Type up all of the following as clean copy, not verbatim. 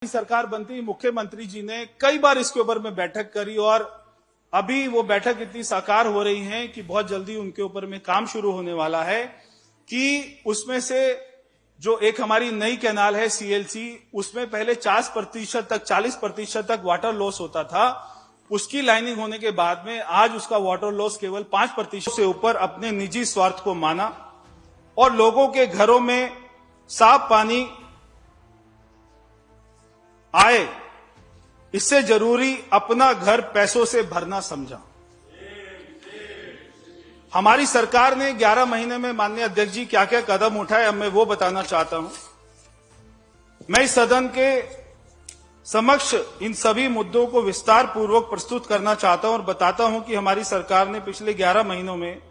सरकार बनती ही मुख्यमंत्री जी ने कई बार इसके ऊपर में बैठक करी और अभी वो बैठक इतनी साकार हो रही है कि बहुत जल्दी उनके ऊपर में काम शुरू होने वाला है कि उसमें से जो एक हमारी नई कैनाल है सीएलसी, उसमें पहले 40% तक वाटर लॉस होता था। उसकी लाइनिंग होने के बाद में आज उसका वाटर लॉस केवल 5% से ऊपर अपने निजी स्वार्थ को माना और लोगों के घरों में साफ पानी आए, इससे जरूरी अपना घर पैसों से भरना समझा। हमारी सरकार ने 11 महीने में माननीय अध्यक्ष जी क्या क्या कदम उठाए, अब मैं वो बताना चाहता हूं। मैं इस सदन के समक्ष इन सभी मुद्दों को विस्तार पूर्वक प्रस्तुत करना चाहता हूं और बताता हूं कि हमारी सरकार ने पिछले 11 महीनों में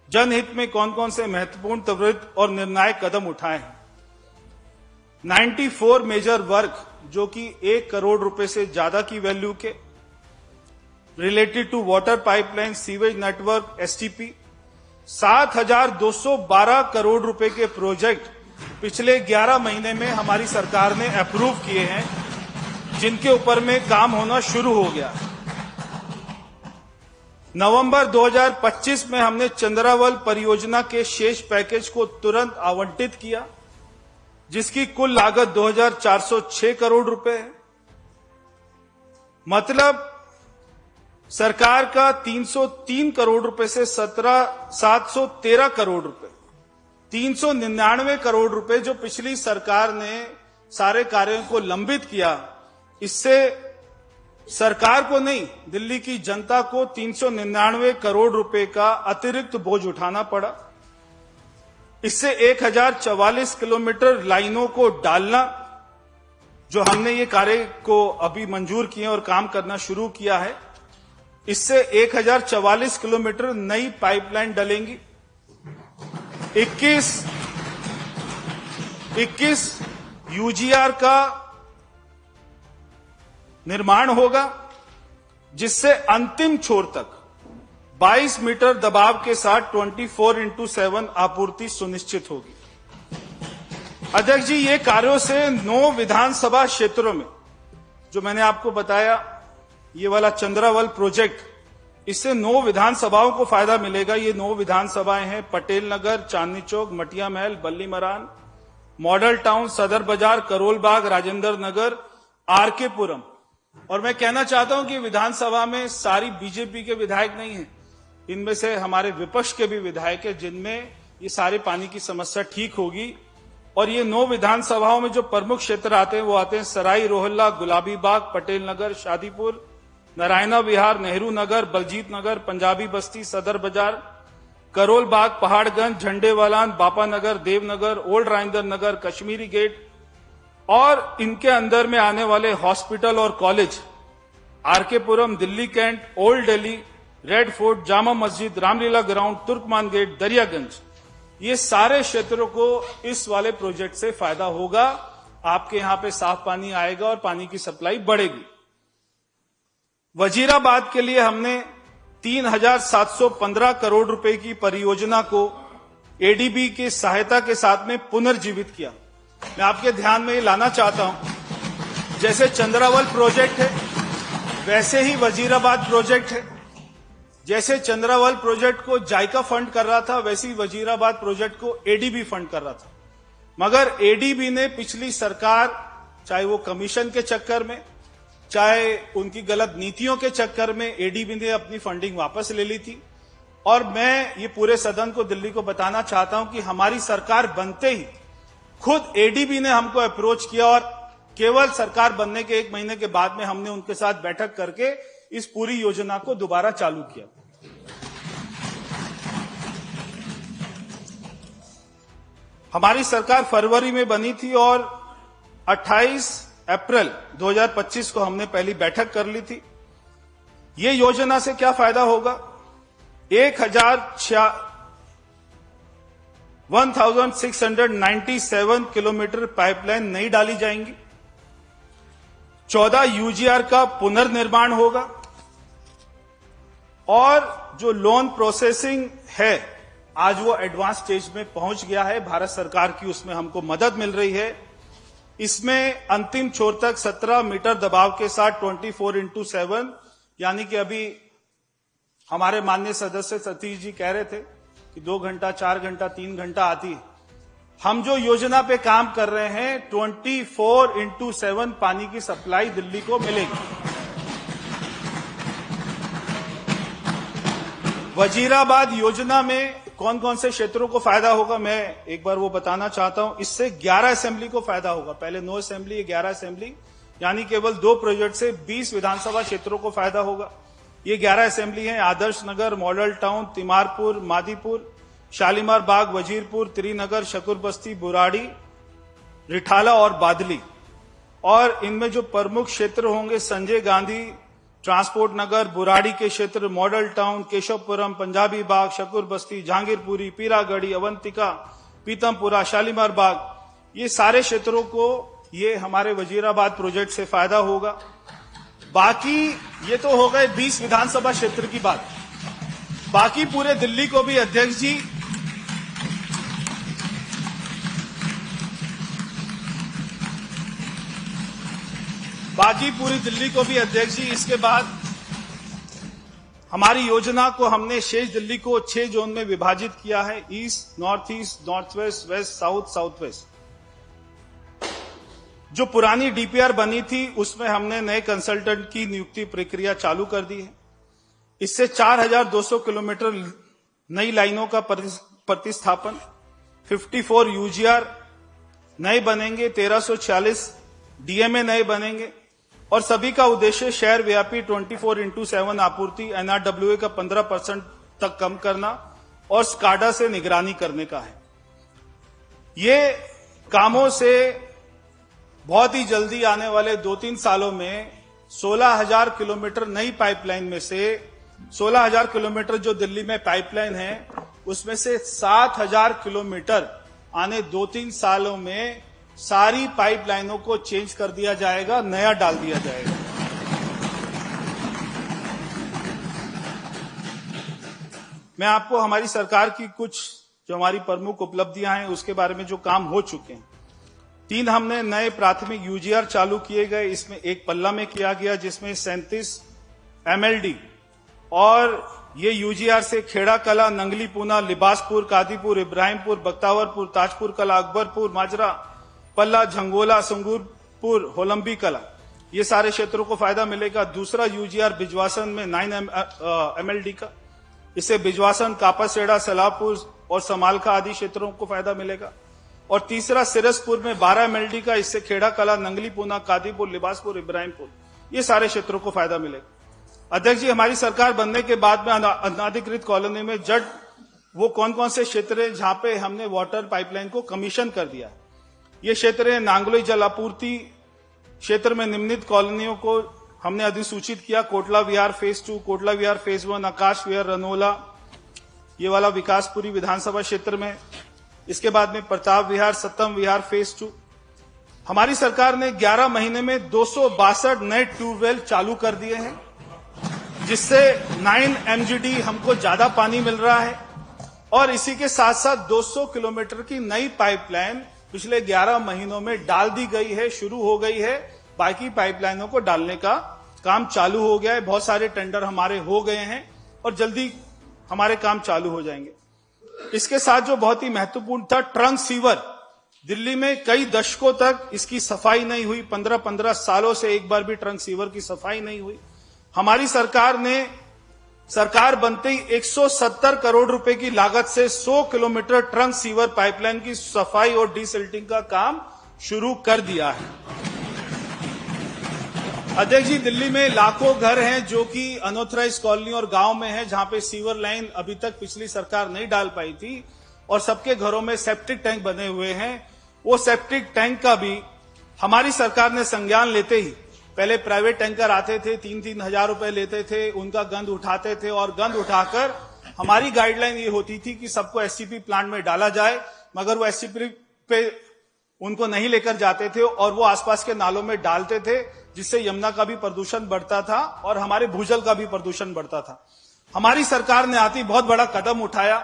जनहित में कौन कौन से महत्वपूर्ण त्वरित और निर्णायक कदम उठाए हैं। 94 मेजर वर्क जो कि 1 करोड़ रुपए से ज्यादा की वैल्यू के related to water pipeline, sewage network, STP, 7,212 crore रुपए के प्रोजेक्ट पिछले 11 महीने में हमारी सरकार ने अप्रूव किए हैं, जिनके ऊपर में काम होना शुरू हो गया। नवंबर 2025 में हमने चंद्रावल परियोजना के शेष पैकेज को तुरंत आवंटित किया, जिसकी कुल लागत 2,406 करोड़ रुपए है। मतलब सरकार का 303 करोड़ रुपए से 713 करोड़ रुपए, 399 करोड़ रुपए जो पिछली सरकार ने सारे कार्यों को लंबित किया, इससे सरकार को नहीं, दिल्ली की जनता को 399 करोड़ रुपए का अतिरिक्त बोझ उठाना पड़ा। इससे 1044 किलोमीटर लाइनों को डालना, जो हमने ये कार्य को अभी मंजूर किए और काम करना शुरू किया है, इससे 1044 किलोमीटर नई पाइपलाइन डलेंगी। 21 यूजीआर का निर्माण होगा, जिससे अंतिम छोर तक 22 मीटर दबाव के साथ 24/7 आपूर्ति सुनिश्चित होगी। अध्यक्ष जी, ये कार्यों से 9 विधानसभा क्षेत्रों में, जो मैंने आपको बताया ये वाला चंद्रावल प्रोजेक्ट, इससे 9 विधानसभाओं को फायदा मिलेगा। ये 9 विधानसभाएं हैं पटेल नगर, चांदनी चौक, मटिया महल, बल्ली मरान, मॉडल टाउन, सदर बाजार, करोल बाग, राजेंद्र नगर, आरके पुरम। और मैं कहना चाहता हूं कि विधानसभा में सारी बीजेपी के विधायक नहीं हैं, इनमें से हमारे विपक्ष के भी विधायक हैं, जिनमें ये सारे पानी की समस्या ठीक होगी। और ये 9 विधानसभाओं में जो प्रमुख क्षेत्र आते हैं वो आते हैं सराई रोहिल्ला, गुलाबी बाग, पटेल नगर, शादीपुर, नारायणा विहार, नेहरू नगर, बलजीत नगर, पंजाबी बस्ती, सदर बाजार, करोल बाग, पहाड़गंज, झंडेवालान, बापा नगर, देवनगर, ओल्ड राजेंद्र नगर, कश्मीरी गेट और इनके अंदर में आने वाले हॉस्पिटल और college, RK Puram, Delhi cantt, old Delhi, red fort, Jama Masjid, Ramlila ground, Turkman gate, Daryaganj, ये सारे क्षेत्रों को इस वाले प्रोजेक्ट से फायदा होगा। आपके यहां पे साफ पानी आएगा और पानी की सप्लाई बढ़ेगी। वजीराबाद के लिए हमने 3,715 करोड़ रुपए की परियोजना को एडीबी की सहायता के साथ में पुनर्जीवित किया। मैं आपके ध्यान में ये लाना चाहता हूं, जैसे चंद्रावल प्रोजेक्ट है वैसे ही वजीराबाद प्रोजेक्ट है। जैसे चंद्रावल प्रोजेक्ट को जायका फंड कर रहा था, वैसे ही वजीराबाद प्रोजेक्ट को एडीबी फंड कर रहा था। मगर एडीबी ने पिछली सरकार, चाहे वो कमीशन के चक्कर में, चाहे उनकी गलत नीतियों के चक्कर में, एडीबी ने अपनी फंडिंग वापस ले ली थी। और मैं ये पूरे सदन को, दिल्ली को बताना चाहता हूं कि हमारी सरकार बनते ही खुद एडीबी ने हमको अप्रोच किया और केवल सरकार बनने के 1 महीने के बाद में हमने उनके साथ बैठक करके इस पूरी योजना को दोबारा चालू किया। हमारी सरकार फरवरी में बनी थी और 28 अप्रैल 2025 को हमने पहली बैठक कर ली थी। ये योजना से क्या फायदा होगा? 1,697 किलोमीटर पाइपलाइन नई डाली जाएंगी। 14 यूजीआर का पुनर्निर्माण होगा और जो लोन प्रोसेसिंग है आज वो एडवांस स्टेज में पहुंच गया है। भारत सरकार की उसमें हमको मदद मिल रही है। इसमें अंतिम छोर तक 17 मीटर दबाव के साथ 24x7, यानी कि अभी हमारे माननीय सदस्य सतीश जी कह रहे थे कि 2 घंटा, 4 घंटा, 3 घंटा आती है। हम जो योजना पे काम कर रहे हैं 24x7 पानी की सप्लाई दिल्ली को मिलेगी। वजीराबाद योजना में कौन कौन से क्षेत्रों को फायदा होगा, मैं एक बार वो बताना चाहता हूं। इससे 11 असेंबली को फायदा होगा। पहले 9 असेंबली, 11 असेंबली, यानी केवल 2 प्रोजेक्ट से 20 विधानसभा क्षेत्रों को फायदा होगा। ये 11 असेंबली हैं: आदर्श नगर, मॉडल टाउन, तिमारपुर, मादीपुर, शालीमार बाग, वजीरपुर, त्रिनगर, शकुर बस्ती, बुराड़ी, रिठाला और बादली। और इनमें जो प्रमुख क्षेत्र होंगे: संजय गांधी ट्रांसपोर्ट नगर, बुराड़ी के क्षेत्र, मॉडल टाउन, केशवपुरम, पंजाबी बाग, शकुर बस्ती, जहांगीरपुरी, पीरागढ़ी, अवंतिका, पीतमपुरा, शालीमार बाग, ये सारे क्षेत्रों को ये हमारे वजीराबाद प्रोजेक्ट से फायदा होगा। बाकी ये तो हो गए 20 विधानसभा क्षेत्र की बात। बाकी पूरे दिल्ली को भी अध्यक्ष जी इसके बाद हमारी योजना को हमने शेष दिल्ली को 6 जोन में विभाजित किया है: east, north east, north west, west, south, south west. जो पुरानी डीपीआर बनी थी उसमें हमने नए कंसल्टेंट की नियुक्ति प्रक्रिया चालू कर दी है। इससे 4200 किलोमीटर नई लाइनों का प्रतिस्थापन, 54 यूजीआर नए बनेंगे, 1346 डीएमए नए बनेंगे और सभी का उद्देश्य शहर व्यापी 24x7 आपूर्ति, एनआरडब्ल्यूए का 15% तक कम करना और स्काडा से निगरानी करने का है। ये कामों से बहुत ही जल्दी आने वाले 2-3 सालों में 16,000 किलोमीटर नई पाइपलाइन में से 16,000 किलोमीटर जो दिल्ली में पाइपलाइन है उसमें से 7,000 किलोमीटर आने 2-3 सालों में सारी पाइपलाइनों को चेंज कर दिया जाएगा, नया डाल दिया जाएगा। मैं आपको हमारी सरकार की कुछ जो हमारी प्रमुख उपलब्धियां हैं उसके बारे में जो काम हो चुके हैं। 3 हमने नए प्राथमिक यूजीआर चालू किए गए। इसमें एक पल्ला में किया गया जिसमें 37 MLD और ये यूजीआर से खेड़ा कला, नंगली पूना, लिबासपुर, कादीपुर, इब्राहिमपुर, बख्तावरपुर, ताजपुर कला, अकबरपुर, माजरा, पल्ला, झंगोला, संगूरपुर, होलंबी कला, ये सारे क्षेत्रों को फायदा मिलेगा। दूसरा यूजीआर बिजवासन में 9 MLD का, इससे बिजवासन, कापासेड़ा, सलाहपुर और समालखा आदि क्षेत्रों को फायदा मिलेगा। और तीसरा सिरसपुर में 12 MLD का, इससे खेड़ा कला, नंगली पूना, कादीपुर, लिबासपुर, इब्राहिमपुर, ये सारे क्षेत्रों को फायदा मिलेगा। अध्यक्ष जी, हमारी सरकार बनने के बाद में अनाधिकृत कॉलोनी में जट वो कौन कौन से क्षेत्र हैं जहां पे हमने वाटर पाइपलाइन को कमीशन कर दिया। ये क्षेत्र है नांगलोई जल आपूर्ति क्षेत्र में निम्नलिखित कॉलोनियों को हमने अधिसूचित किया: कोटला विहार फेज 2, कोटला विहार फेज 1, आकाश विहार, रनोला, ये वाला विकासपुरी विधानसभा क्षेत्र में। इसके बाद में प्रताप विहार, सतम विहार फेज 2। हमारी सरकार ने 11 महीने में 262 नए ट्यूबवेल चालू कर दिए हैं जिससे 9 MGD हमको ज्यादा पानी मिल रहा है। और इसी के साथ साथ 200 किलोमीटर की नई पाइपलाइन पिछले 11 महीनों में डाल दी गई है, शुरू हो गई है। बाकी पाइपलाइनों को डालने का काम चालू हो गया है। बहुत सारे टेंडर हमारे हो गए हैं और जल्दी हमारे काम चालू हो जाएंगे। इसके साथ जो बहुत ही महत्वपूर्ण था, ट्रंक सीवर। दिल्ली में कई दशकों तक इसकी सफाई नहीं हुई, 15-15 सालों से एक बार भी ट्रंक सीवर की सफाई नहीं हुई। हमारी सरकार ने सरकार बनते ही 170 करोड़ रुपए की लागत से 100 किलोमीटर ट्रंक सीवर पाइपलाइन की सफाई और डिसिल्टिंग का काम शुरू कर दिया है। अध्यक्ष जी, दिल्ली में लाखों घर हैं जो कि अनऑथराइज कॉलोनी और गांव में हैं जहां पे सीवर लाइन अभी तक पिछली सरकार नहीं डाल पाई थी और सबके घरों में सेप्टिक टैंक बने हुए हैं। वो सेप्टिक टैंक का भी हमारी सरकार ने संज्ञान लेते ही, पहले प्राइवेट टैंकर आते थे, 3-3 हजार रुपए लेते थे, उनका गंद उठाते थे और गंद उठाकर हमारी गाइडलाइन ये होती थी कि सबको एससीपी प्लांट में डाला जाए, मगर वो एससीपी पे उनको नहीं लेकर जाते थे और वो आसपास के नालों में डालते थे, जिससे यमुना का भी प्रदूषण बढ़ता था और हमारे भूजल का भी प्रदूषण बढ़ता था। हमारी सरकार ने आती बहुत बड़ा कदम उठाया।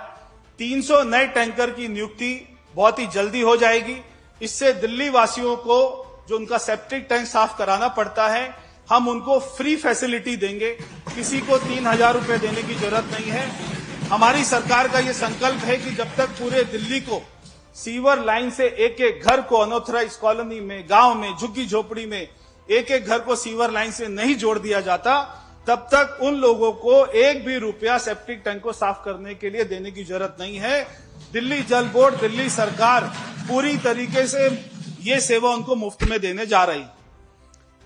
300 नए टैंकर की नियुक्ति बहुत ही जल्दी हो जाएगी। इससे दिल्ली वासियों को जो उनका सेप्टिक टैंक साफ कराना पड़ता है, हम उनको फ्री फैसिलिटी देंगे। किसी को 3,000 रुपए देने की जरूरत नहीं है। हमारी सरकार का ये संकल्प है कि जब तक पूरे दिल्ली को सीवर लाइन से एक एक घर को अनऑथराइज कॉलोनी में, गांव में, झुग्गी झोपड़ी में एक एक घर को सीवर लाइन से नहीं जोड़ दिया जाता, तब तक उन लोगों को एक भी रुपया सेप्टिक टैंक को साफ करने के लिए देने की जरूरत नहीं है। दिल्ली जल बोर्ड, दिल्ली सरकार पूरी तरीके से ये सेवा उनको मुफ्त में देने जा रही।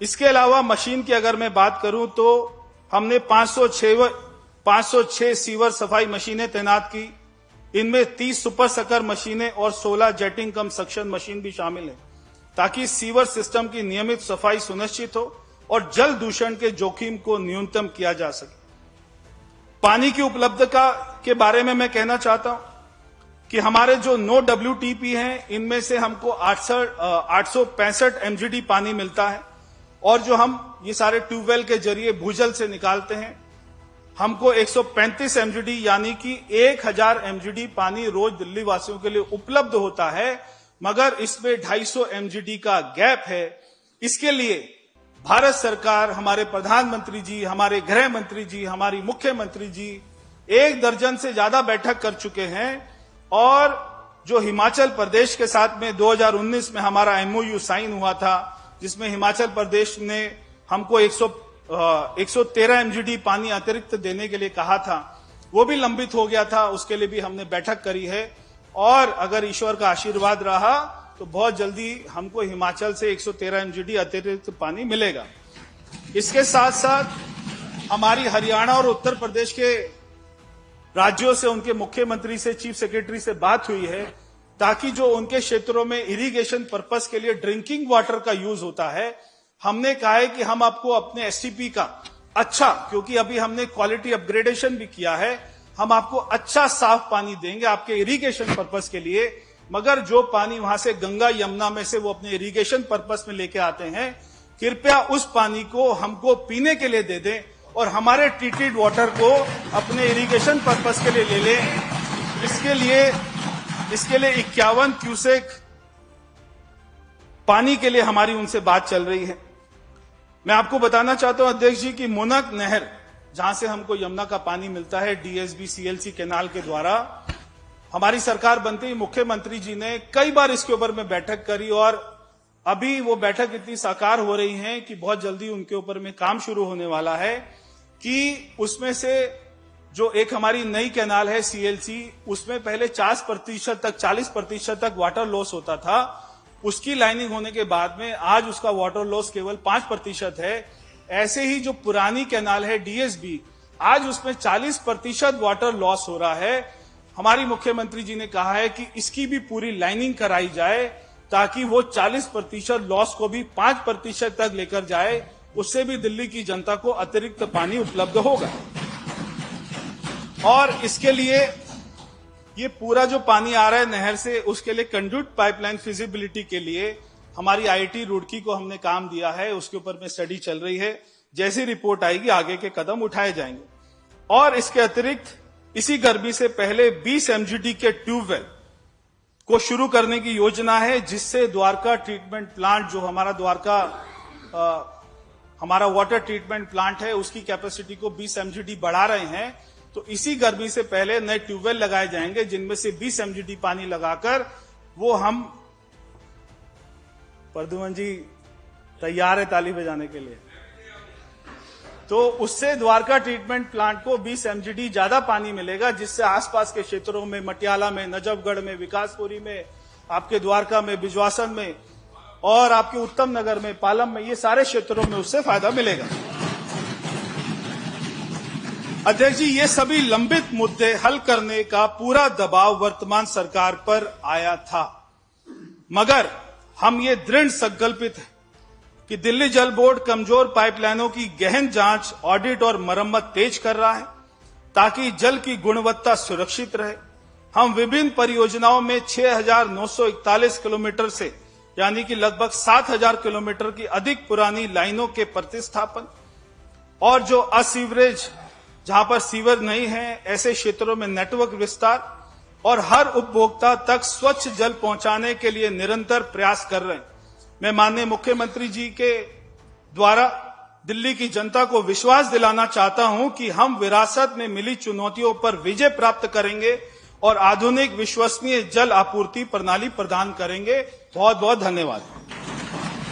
इसके अलावा मशीन की अगर मैं बात करूं तो हमने 506 सीवर सफाई मशीनें तैनात की। इनमें 30 सुपर सकर मशीनें और 16 जेटिंग कम सक्शन मशीन भी शामिल है, ताकि सीवर सिस्टम की नियमित सफाई सुनिश्चित हो और जल दूषण के जोखिम को न्यूनतम किया जा सके। पानी की उपलब्धता के बारे में मैं कहना चाहता हूं कि हमारे जो 9 WTP हैं, इनमें से हमको 865 MGD पानी मिलता है, और जो हम ये सारे ट्यूबवेल के जरिए भूजल से निकालते हैं, हमको 135 MGD यानी कि 1000 MGD पानी रोज दिल्ली वासियों के लिए उपलब्ध होता है, मगर इसमें 250 MGD का गैप है। इसके लिए भारत सरकार, हमारे प्रधानमंत्री जी, हमारे गृह मंत्री जी, हमारी मुख्यमंत्री जी 1 दर्जन से ज्यादा बैठक कर चुके हैं, और जो हिमाचल प्रदेश के साथ में 2019 में हमारा MOU साइन हुआ था, जिसमें हिमाचल प्रदेश ने हमको 113 MGD पानी अतिरिक्त देने के लिए कहा था, वो भी लंबित हो गया था। उसके लिए भी हमने बैठक करी है, और अगर ईश्वर का आशीर्वाद रहा तो बहुत जल्दी हमको हिमाचल से 113 MGD अतिरिक्त पानी मिलेगा। इसके साथ साथ हमारी हरियाणा और उत्तर प्रदेश के राज्यों से, उनके मुख्यमंत्री से, चीफ सेक्रेटरी से बात हुई है, ताकि जो उनके क्षेत्रों में इरिगेशन पर्पस के लिए ड्रिंकिंग वाटर का यूज होता है, हमने कहा है कि हम आपको अपने STP का अच्छा, क्योंकि अभी हमने क्वालिटी अपग्रेडेशन भी किया है, हम आपको अच्छा साफ पानी देंगे आपके इरिगेशन पर्पस के लिए। मगर जो पानी वहां से गंगा यमुना में से वो अपने इरिगेशन पर्पस में लेके आते हैं, कृपया उस पानी को हमको पीने के लिए दे दें, और हमारे ट्रीटेड वाटर को अपने इरिगेशन पर्पस के लिए ले लें। इसके लिए 51 क्यूसेक पानी के लिए हमारी उनसे बात चल रही है। मैं आपको बताना चाहता हूं अध्यक्ष जी कि मुनक नहर, जहां से हमको यमुना का पानी मिलता है DSB CLC कैनाल के द्वारा, हमारी सरकार बनते ही मुख्यमंत्री जी ने कई बार इसके ऊपर में बैठक करी, और अभी वो बैठक इतनी साकार हो रही है कि बहुत जल्दी उनके ऊपर में काम शुरू होने वाला है, कि उसमें से जो एक हमारी नई कैनाल है CLC, उसमें पहले 40% तक वाटर लॉस होता था। उसकी लाइनिंग होने के बाद में आज उसका वाटर लॉस केवल 5% है। ऐसे ही जो पुरानी कैनाल है DSB, आज उसमें 40% वाटर लॉस हो रहा है। हमारी मुख्यमंत्री जी ने कहा है कि इसकी भी पूरी लाइनिंग कराई जाए, ताकि वो 40% लॉस को भी 5% तक लेकर जाए। उससे भी दिल्ली की जनता को अतिरिक्त पानी उपलब्ध होगा। और इसके लिए ये पूरा जो पानी आ रहा है नहर से, उसके लिए कंड्यूट पाइपलाइन फिजिबिलिटी के लिए हमारी IIT रुड़की को हमने काम दिया है, उसके ऊपर में स्टडी चल रही है। जैसी रिपोर्ट आएगी आगे के कदम उठाए जाएंगे। और इसके अतिरिक्त इसी गर्मी से पहले 20 MGD के ट्यूबवेल को शुरू करने की योजना है, जिससे द्वारका ट्रीटमेंट प्लांट, जो हमारा वाटर ट्रीटमेंट प्लांट है, उसकी कैपेसिटी को 20 MGD बढ़ा रहे हैं। तो इसी गर्मी से पहले नए ट्यूबवेल लगाए जाएंगे, जिनमें से 20 MGD पानी लगाकर वो हम, प्रद्युमन जी तैयार है ताली बजाने के लिए, तो उससे द्वारका ट्रीटमेंट प्लांट को 20 MGD ज्यादा पानी मिलेगा, जिससे आसपास के क्षेत्रों में, मटियाला में, नजफगढ़ में, विकासपुरी में, आपके द्वारका में, बिजवासन में, और आपके उत्तम नगर में, पालम में, ये सारे क्षेत्रों में उससे फायदा मिलेगा। अध्यक्ष जी, ये सभी लंबित मुद्दे हल करने का पूरा दबाव वर्तमान सरकार पर आया था, मगर हम ये दृढ़ संकल्पित है कि दिल्ली जल बोर्ड कमजोर पाइपलाइनों की गहन जांच, ऑडिट और मरम्मत तेज कर रहा है, ताकि जल की गुणवत्ता सुरक्षित रहे। हम विभिन्न परियोजनाओं में 6,941 किलोमीटर से, यानी कि लगभग 7,000 किलोमीटर की अधिक पुरानी लाइनों के प्रतिस्थापन, और जो असीवरेज, जहां पर सीवर नहीं है, ऐसे क्षेत्रों में नेटवर्क विस्तार, और हर उपभोक्ता तक स्वच्छ जल पहुंचाने के लिए निरंतर प्रयास कर रहे हैं। मैं माननीय मुख्यमंत्री जी के द्वारा दिल्ली की जनता को विश्वास दिलाना चाहता हूं कि हम विरासत में मिली चुनौतियों पर विजय प्राप्त करेंगे और आधुनिक विश्वसनीय जल आपूर्ति प्रणाली प्रदान करेंगे। बहुत बहुत धन्यवाद।